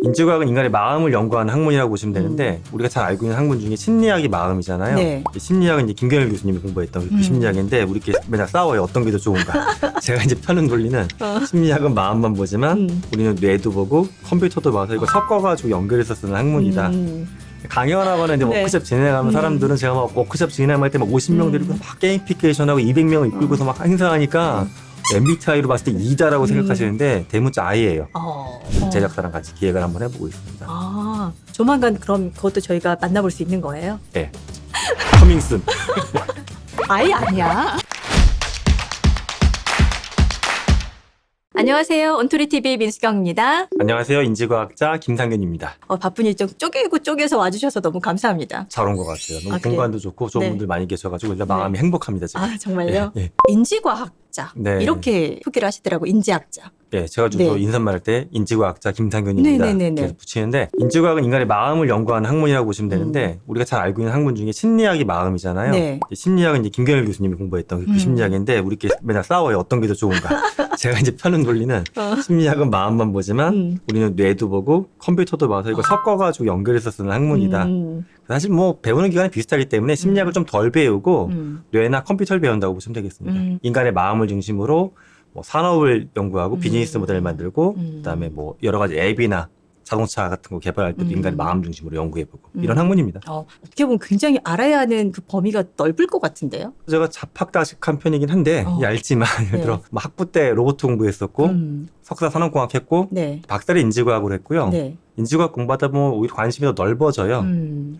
인지과학은 인간의 마음을 연구하는 학문이라고 보시면 되는데 우리가 잘 알고 있는 학문 중에 심리학이 마음이잖아요. 네. 심리학은 이제 김경일 교수님이 공부했던 그 심리학인데 우리끼리 맨날 싸워요. 어떤 게 더 좋은가. 제가 이제 편은 돌리는 심리학은 마음만 보지만 우리는 뇌도 보고 컴퓨터도 봐서 이거 섞어가지고 연결해서 쓰는 학문이다. 강연하거나 이제 네. 워크숍 진행하는 사람들은 제가 막 워크숍 진행할 때 막 50명 데리고 막 게임피케이션하고 200명을 이끌고서 막 행사하니까 MBTI로 봤을 때 E다라고 생각하시는데 대문자 I예요. 제작사랑 같이 기획을 한번 해보고 있습니다. 조만간 그럼 그것도 저희가 만나볼 수 있는 거예요? 네. 커밍슨. 아예 아니야. 안녕하세요. 온토리TV 민수경입니다. 안녕하세요. 인지과학자 김상균입니다. 바쁜 일정 쪼개서 와주셔서 너무 감사합니다. 잘 온 것 같아요. 너무 그래요? 공간도 좋고 좋은 네. 분들 많이 계셔가지고 일단 마음이 행복합니다. 지금. 정말요? 예, 예. 인지과학자 네. 이렇게 소개를 하시더라고요. 인지학자. 네, 제가 주로 네. 인사말 할 때 인지과학자 김상균입니다. 네네네네. 이렇게 붙이는데 인지과학은 인간의 마음을 연구하는 학문이라고 보시면 되는데 우리가 잘 알고 있는 학문 중에 심리학이 마음이잖아요. 네. 심리학은 이제 김경일 교수님이 공부했던 그 심리학인데 우리끼리 맨날 싸워요. 어떤 게 더 좋은가. 제가 이제 편은 돌리는 심리학은 마음만 보지만 우리는 뇌도 보고 컴퓨터도 봐서 이거 섞어가지고 연결해서 쓰는 학문이다. 사실 뭐 배우는 기간이 비슷하기 때문에 심리학을 좀 덜 배우고 뇌나 컴퓨터를 배운다고 보시면 되겠습니다. 인간의 마음을 중심으로 뭐 산업을 연구하고 비즈니스 모델을 만들고 그다음에 뭐 여러 가지 앱이나 자동차 같은 거 개발할 때도 인간의 마음 중심으로 연구해보고 이런 학문입니다. 어떻게 보면 굉장히 알아야 하는 그 범위가 넓을 것 같은데요? 제가 잡학다식한 편이긴 한데 얇지만 예를 들어 뭐 학부 때 로봇 공부했었고 석사 산업공학 했고 네. 박사를 인지과학으로 했고요. 네. 인지과학 공부하다 보면 오히려 관심이 더 넓어져요.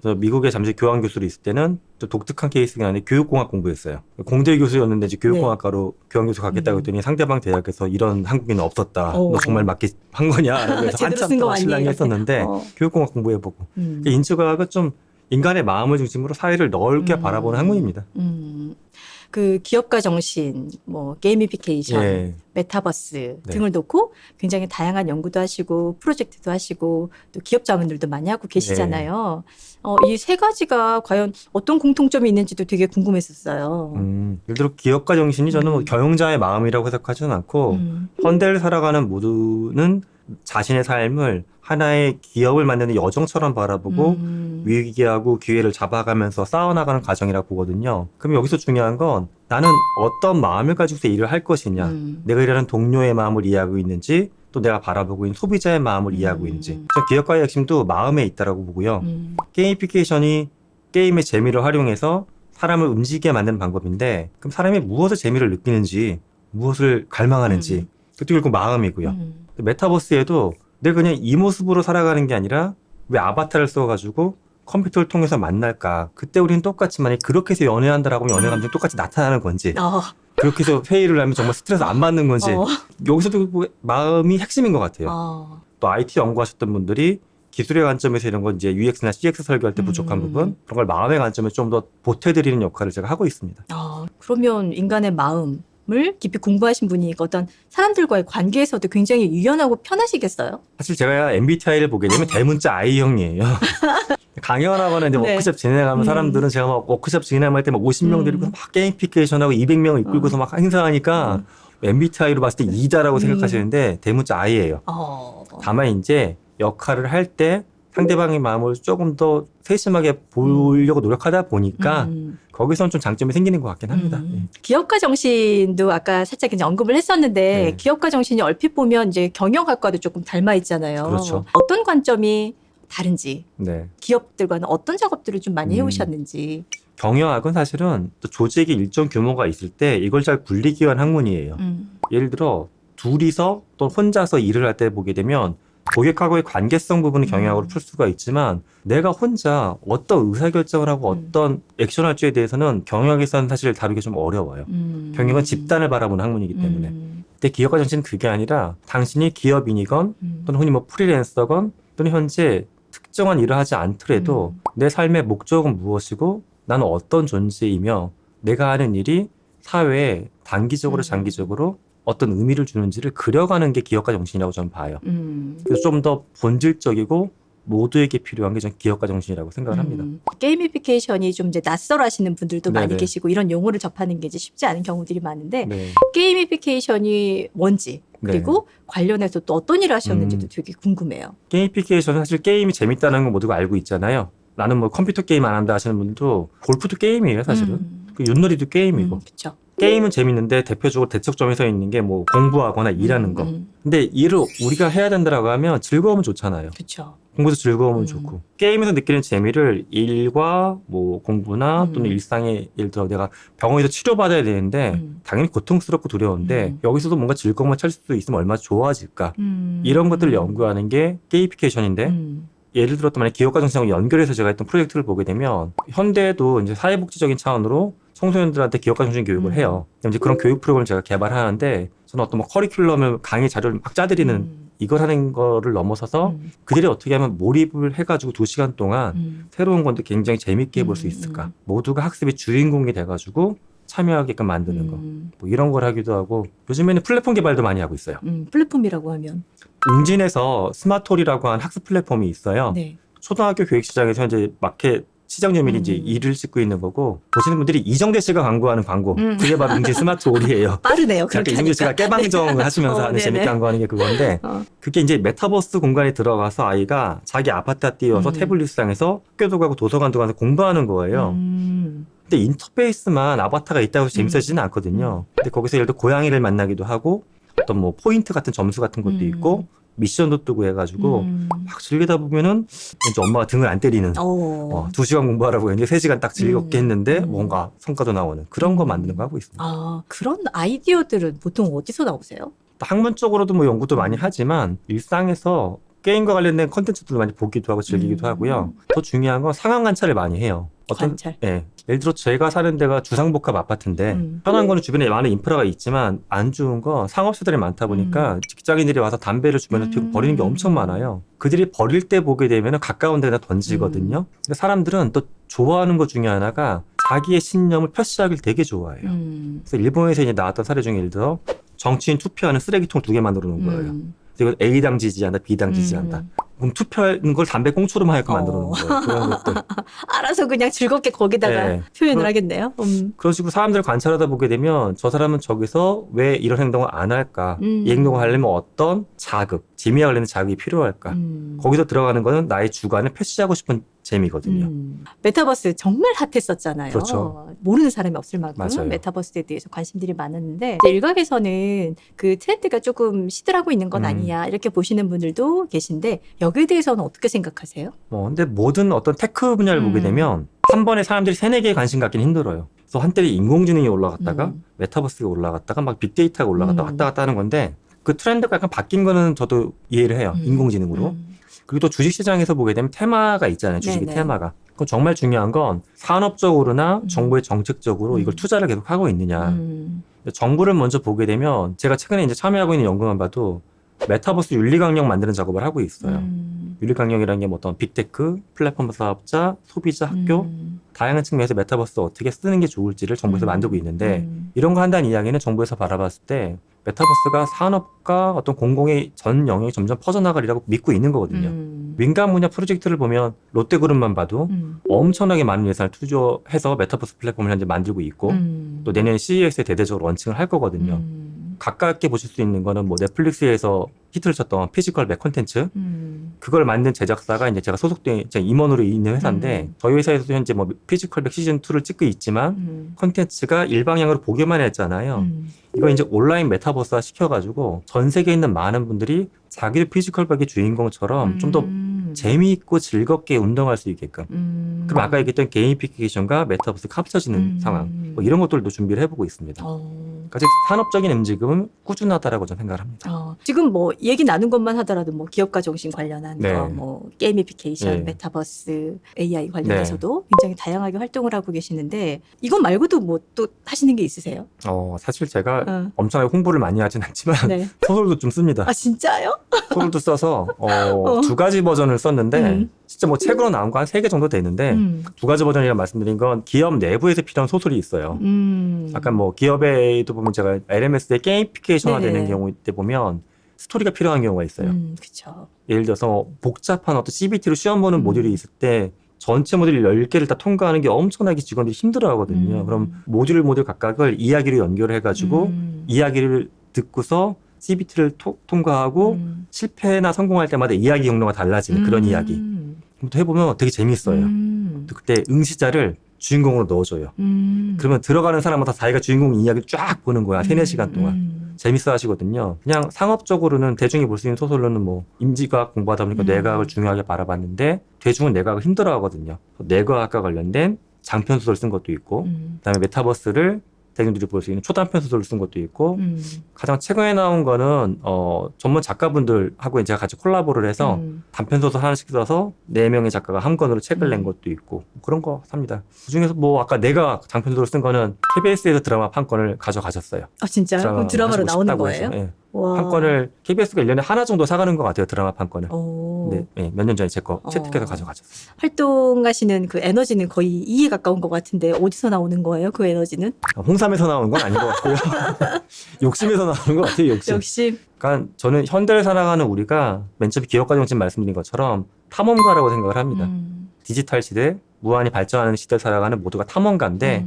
그래서 미국에 잠시 교환 교수로 있을 때는 또 독특한 케이스가 아니라 교육공학 공부했어요. 공대 교수였는데 이제 교육공학과로 교환 교수 가겠다고 했더니 상대방 대학에서 이런 한국인은 없었다. 너 정말 맞게 한 거냐? 그래서 제대로 한참 쓴거 동안 아니에요? 신랑이 했었는데 교육공학 공부해보고 인지과학은 좀 인간의 마음을 중심으로 사회를 넓게 바라보는 학문입니다. 그 기업가 정신, 뭐 게이미피케이션, 예. 메타버스 네. 등을 놓고 굉장히 다양한 연구도 하시고 프로젝트도 하시고 또 기업 자문들도 많이 하고 계시잖아요. 이 세 가지가 과연 어떤 공통점이 있는지도 되게 궁금했었어요. 예를 들어 기업가 정신이 저는 뭐 경영자의 마음이라고 해석하지는 않고 현대를 살아가는 모두는 자신의 삶을 하나의 기업을 만드는 여정처럼 바라보고 위기하고 기회를 잡아가면서 쌓아나가는 과정이라고 보거든요. 그럼 여기서 중요한 건 나는 어떤 마음을 가지고서 일을 할 것이냐, 내가 일하는 동료의 마음을 이해하고 있는지, 또 내가 바라보고 있는 소비자의 마음을 이해하고 있는지. 저 기업가의 핵심도 마음에 있다라고 보고요. 게이미피케이션이 게임의 재미를 활용해서 사람을 움직이게 만드는 방법인데, 그럼 사람이 무엇을 재미를 느끼는지, 무엇을 갈망하는지, 그것도 결국 마음이고요. 메타버스에도 내가 그냥 이 모습으로 살아가는 게 아니라 왜 아바타를 써가지고 컴퓨터를 통해서 만날까? 그때 우리는 똑같이 만약 그렇게 해서 연애한다라고 하면 연애 감정이 똑같이 나타나는 건지 그렇게 해서 회의를 하면 정말 스트레스 안 받는 건지 여기서도 마음이 핵심인 것 같아요. 또 IT 연구하셨던 분들이 기술의 관점에서 이런 건 이제 UX나 CX 설계할 때 부족한 부분 그런 걸 마음의 관점에 좀 더 보태드리는 역할을 제가 하고 있습니다. 그러면 인간의 마음을 깊이 공부하신 분이 어떤 사람들과의 관계에서도 굉장히 유연하고 편하시겠어요? 사실 제가 MBTI를 보게 되면 대문자 I형이에요. 강연하거나 이제 네. 워크숍 진행하는 사람들은 제가 막 워크숍 진행할 때 막 50명 데리고 막 게임피케이션하고 200명을 이끌고서 막 행사하니까 MBTI로 봤을 때 E다라고 생각하시는데 대문자 I예요. 다만 이제 역할을 할 때 상대방의 마음을 조금 더 세심하게 보려고 노력하다 보니까 거기서는 좀 장점이 생기는 것 같긴 합니다. 기업가 정신도 아까 살짝 이제 언급을 했었는데 네. 기업가 정신이 얼핏 보면 이제 경영학과도 조금 닮아 있잖아요. 그렇죠. 어떤 관점이 다른지 네. 기업들과는 어떤 작업들을 좀 많이 해오셨는지. 경영학은 사실은 또 조직이 일정 규모가 있을 때 이걸 잘 굴리기 위한 학문이에요. 예를 들어 둘이서 또 혼자서 일을 할 때 보게 되면 고객하고의 관계성 부분은 경영학으로 풀 수가 있지만 내가 혼자 어떤 의사결정을 하고 어떤 액션을 할지에 대해서는 경영학에서는 사실 다루기 좀 어려워요. 경영은 집단을 바라보는 학문이기 때문에. 근데 기업가 정신은 그게 아니라 당신이 기업인이건 또는 흔히 뭐 프리랜서건 또는 현재 특정한 일을 하지 않더라도 내 삶의 목적은 무엇이고 나는 어떤 존재이며 내가 하는 일이 사회에 단기적으로 장기적으로 어떤 의미를 주는지를 그려가는 게 기업가 정신이라고 저는 봐요. 그래서 좀 더 본질적이고 모두에게 필요한 게 전 기업가 정신이라고 생각을 합니다. 게이미피케이션이 좀 이제 낯설어하시는 분들도 많이 네네. 계시고 이런 용어를 접하는 게 이제 쉽지 않은 경우들이 많은데 네. 게이미피케이션이 뭔지 그리고 관련해서 또 어떤 일을 하셨는지도 되게 궁금해요. 게이미피케이션은 사실 게임이 재밌다는 건 모두가 알고 있잖아요. 나는 뭐 컴퓨터 게임 안 한다 하시는 분들도 골프도 게임이에요, 사실은. 그 윷놀이도 게임이고. 그렇죠. 게임은 재밌는데 대표적으로 대척점에 서 있는 게 뭐 공부하거나 일하는 거. 근데 일을 우리가 해야 된다라고 하면 즐거우면 좋잖아요. 그렇죠. 공부도 즐거우면 좋고. 게임에서 느끼는 재미를 일과 뭐 공부나 또는 일상의 예를 들어 내가 병원에서 치료받아야 되는데 당연히 고통스럽고 두려운데 여기서도 뭔가 즐거움을 찾을 수 있으면 얼마나 좋아질까. 이런 것들을 연구하는 게 게이피케이션인데 예를 들었던 만약 기업가 정신하고 연결해서 제가 했던 프로젝트를 보게 되면 현대에도 이제 사회복지적인 차원으로 청소년들한테 기업가 정신 교육을 해요. 이제 그런 교육 프로그램을 제가 개발하는데 저는 어떤 뭐 커리큘럼을 강의 자료를 막 짜드리는 이걸 하는 거를 넘어서서 그들이 어떻게 하면 몰입을 해가지고 2시간 동안 새로운 건데 굉장히 재밌게 해볼 수 있을까. 모두가 학습의 주인공이 돼가지고 참여하게끔 만드는 거. 뭐 이런 걸 하기도 하고 요즘에는 플랫폼 개발도 많이 하고 있어요. 플랫폼이라고 하면 웅진에서 스마트홀이라고 하는 학습 플랫폼이 있어요. 네. 초등학교 교육시장에서 이제 마켓 시장 주민이 이제 일을 짓고 있는 거고 보시는 분들이 이정재 씨가 광고하는 광고 그게 바로 웅진 스마트홀이에요. 빠르네요. 약간 그렇게 이정재 씨가 하니까. 깨방정을 하시면서 하는 네네. 재밌게 광고하는 게 그건데 그게 이제 메타버스 공간에 들어가서 아이가 자기 아파트에 띄워서 태블릿상에서 학교도 가고 도서관도 가서 공부하는 거예요. 근데 인터페이스만 아바타가 있다고 해서 재밌어지지는 않거든요. 근데 거기서 예를 들어 고양이를 만나기도 하고 어떤 뭐 포인트 같은 점수 같은 것도 있고 미션도 뜨고 해가지고 막 즐기다 보면은 이제 엄마가 등을 안 때리는 2시간 공부하라고 했는데 3시간 딱 즐겁게 했는데 뭔가 성과도 나오는 그런 거 만드는 거 하고 있습니다. 아, 그런 아이디어들은 보통 어디서 나오세요? 학문적으로도 뭐 연구도 많이 하지만 일상에서 게임과 관련된 컨텐츠도 많이 보기도 하고 즐기기도 하고요. 더 중요한 건 상황 관찰을 많이 해요. 관찰. 예. 예를 들어 제가 사는 데가 주상복합 아파트인데 편한 거는 주변에 많은 인프라가 있지만 안 좋은 건 상업시설이 많다 보니까 직장인들이 와서 담배를 주변에 피우고 버리는 게 엄청 많아요. 그들이 버릴 때 보게 되면 가까운 데다 던지거든요. 근데 사람들은 또 좋아하는 것 중에 하나가 자기의 신념을 표시하기를 되게 좋아해요. 그래서 일본에서 이제 나왔던 사례 중에 예를 들어 정치인 투표하는 쓰레기통 2개 만들어 놓은 거예요. 그래서 이건 A당 지지한다, B당 지지한다. 그럼 투표하는 걸 담배 꽁초로만 하게끔 만들어 놓은 거예요. 그런 것들. 알아서 그냥 즐겁게 거기다가 네. 표현을 하겠네요. 그런 식으로 사람들을 관찰하다 보게 되면 저 사람은 저기서 왜 이런 행동을 안 할까? 이 행동을 하려면 어떤 자극, 재미와 관련된 자극이 필요할까? 거기서 들어가는 거는 나의 주관을 표시하고 싶은 재미거든요. 메타버스 정말 핫했었잖아요. 그렇죠. 모르는 사람이 없을 만큼 맞아요. 메타버스에 대해서 관심들이 많았는데 이제 일각에서는 그 트렌드가 조금 시들하고 있는 건 아니냐 이렇게 보시는 분들도 계신데 여기에 대해서는 어떻게 생각하세요? 근데 모든 어떤 테크 분야를 보게 되면 한 번에 사람들이 3-4개에 관심 갖기는 힘들어요. 그래서 한때 인공지능이 올라갔다가 메타버스가 올라갔다가 막 빅데이터가 올라갔다 왔다 갔다 하는 건데 그 트렌드가 약간 바뀐 거는 저도 이해를 해요. 인공지능으로. 그리고 또 주식시장에서 보게 되면 테마가 있잖아요. 주식의 네네. 테마가. 그건 정말 중요한 건 산업적으로나 정부의 정책적으로 이걸 투자를 계속 하고 있느냐. 정부를 먼저 보게 되면 제가 최근에 이제 참여하고 있는 연구만 봐도 메타버스 윤리강령 만드는 작업을 하고 있어요. 윤리강령이라는 게 뭐 어떤 빅테크, 플랫폼 사업자, 소비자, 학교 다양한 측면에서 메타버스 어떻게 쓰는 게 좋을지를 정부에서 만들고 있는데 이런 거 한다는 이야기는 정부에서 바라봤을 때 메타버스가 산업과 어떤 공공의 전 영역이 점점 퍼져나가리라고 믿고 있는 거거든요. 민간 분야 프로젝트를 보면 롯데그룹만 봐도 엄청나게 많은 예산을 투자해서 메타버스 플랫폼을 현재 만들고 있고 또 내년 CES에 대대적으로 런칭을 할 거거든요. 가깝게 보실 수 있는 거는 뭐 넷플릭스에서 히트를 쳤던 피지컬 백 콘텐츠 그걸 만든 제작사가 이제 제가 소속된 제가 임원으로 있는 회사인데 저희 회사에서도 현재 뭐 피지컬 백 시즌 2를 찍고 있지만 콘텐츠가 일방향으로 보기만 했잖아요. 이거 이제 온라인 메타버스화 시켜가지고 전 세계에 있는 많은 분들이 자기도 피지컬 백의 주인공처럼 좀 더 재미있고 즐겁게 운동할 수 있게끔. 그럼 아까 얘기했던 게이미피케이션과 메타버스가 합쳐지는 상황. 뭐 이런 것들도 준비를 해보고 있습니다. 그러니까 산업적인 움직임은 꾸준하다라고 저는 생각을 합니다. 지금 뭐 얘기 나눈 것만 하더라도 뭐 기업가 정신 관련한 네. 거, 뭐 게이미피케이션, 네. 메타버스, AI 관련해서도 굉장히 다양하게 활동을 하고 계시는데 이것 말고도 뭐 또 하시는 게 있으세요? 사실 제가 엄청나게 홍보를 많이 하진 않지만 네. 소설도 좀 씁니다. 아 진짜요? 소설도 써서 2가지 버전을 썼는데 진짜 뭐 책으로 나온 거 한 3개 정도 되는데 2가지 버전이라 말씀드린 건 기업 내부에서 필요한 소설이 있어요. 약간 뭐 기업에도 보면 제가 LMS의 게이미피케이션화 되는 네네. 경우 때 보면 스토리가 필요한 경우가 있어요. 그렇죠. 예를 들어서 복잡한 어떤 CBT로 시험 보는 모듈이 있을 때 전체 모듈 10개를 다 통과하는 게 엄청나게 직원들이 힘들어 하거든요. 그럼 모듈 각각을 이야기로 연결을 해가지고 이야기를 듣고서 CBT를 통과하고 실패나 성공할 때마다 이야기 경로가 달라지는 그런 이야기. 또 해보면 되게 재밌어요. 또 그때 응시자를 주인공으로 넣어줘요. 그러면 들어가는 사람마다 자기가 주인공 이야기를 쫙 보는 거야. 3-4시간 동안. 재밌어 하시거든요. 그냥 상업적으로는 대중이 볼 수 있는 소설로는 뭐 임지과학 공부하다 보니까 뇌과학을 중요하게 바라봤는데 대중은 뇌과학을 힘들어 하거든요. 뇌과학과 관련된 장편 소설 쓴 것도 있고 그다음에 메타버스를 대중들이 볼 수 있는 초단편 소설을 쓴 것도 있고 가장 최근에 나온 거는 전문 작가분들하고 제가 같이 콜라보를 해서 단편 소설 하나씩 써서 4명의 작가가 한 권으로 책을 낸 것도 있고 그런 거 삽니다. 그중에서 뭐 아까 내가 장편 소설을 쓴 거는 KBS에서 드라마 한 건을 가져가셨어요. 아 진짜요? 그럼 드라마로 나오는 거예요? 네. 와. 한 건을 KBS가 1년에 하나 정도 사가는 것 같아요. 드라마 한 건을. 오. 네, 몇 년 전에 제 거 채택해서 가져가셨어요. 활동하시는 그 에너지는 거의 2에 가까운 것 같은데 어디서 나오는 거예요? 그 에너지는? 홍삼에서 나오는 건 아닌 것 같고요. 욕심에서 나오는 것 같아요. 욕심. 역시. 그러니까 저는 현대를 살아가는 우리가 맨 처음에 기업가정신 말씀드린 것처럼 탐험가라고 생각을 합니다. 디지털 시대, 무한히 발전하는 시대를 살아가는 모두가 탐험가인데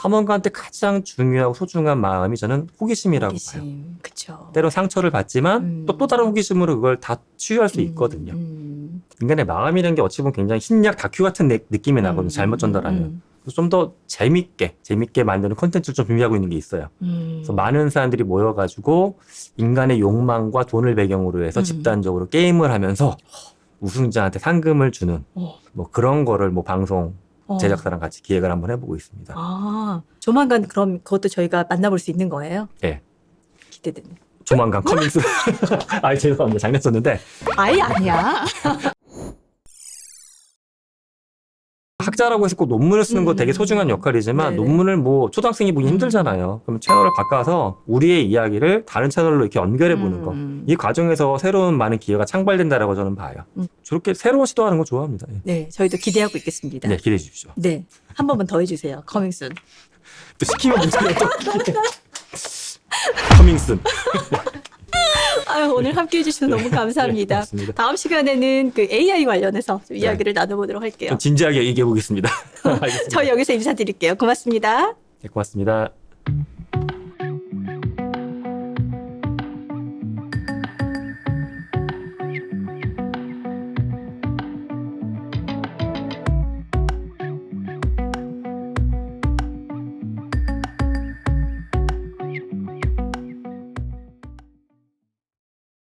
탐험가한테 가장 중요하고 소중한 마음이 저는 호기심이라고 봐요. 그쵸. 때로 상처를 받지만 또 다른 호기심으로 그걸 다 치유할 수 있거든요. 인간의 마음이라는 게 어찌 보면 굉장히 신약 다큐 같은 느낌이 나거든요. 잘못 전달하면. 좀 더 재밌게 만드는 콘텐츠를 좀 준비하고 있는 게 있어요. 그래서 많은 사람들이 모여가지고 인간의 욕망과 돈을 배경으로 해서 집단적으로 게임을 하면서 우승자한테 상금을 주는 뭐 그런 거를 뭐 방송 제작사랑 같이 기획을 한번 해보고 있습니다. 아, 조만간 그럼 그것도 저희가 만나볼 수 있는 거예요? 네. 기대되네. 조만간 커밍스. 아이 죄송합니다. 장난쳤는데. 아예 아니야. 학자라고 해서 꼭 논문을 쓰는 거 되게 소중한 역할이지만 네네. 논문을 뭐 초등학생이 보기 힘들잖아요. 그럼 채널을 바꿔서 우리의 이야기를 다른 채널로 이렇게 연결해 보는 거. 이 과정에서 새로운 많은 기회가 창발된다라고 저는 봐요. 저렇게 새로운 시도하는 거 좋아합니다. 예. 네, 저희도 기대하고 있겠습니다. 네, 기대해 주십시오. 네, 한 번만 더 해주세요. 커밍순. 또 시키면 문제가 또 커밍슨. 아유, 오늘 함께 해주셔서 너무 감사합니다. 네, 고맙습니다. 다음 시간에는 그 AI 관련해서 좀 이야기를 나눠보도록 할게요. 좀 진지하게 얘기해 보겠습니다. 알겠습니다. 저희 여기서 인사드릴게요. 고맙습니다. 네, 고맙습니다.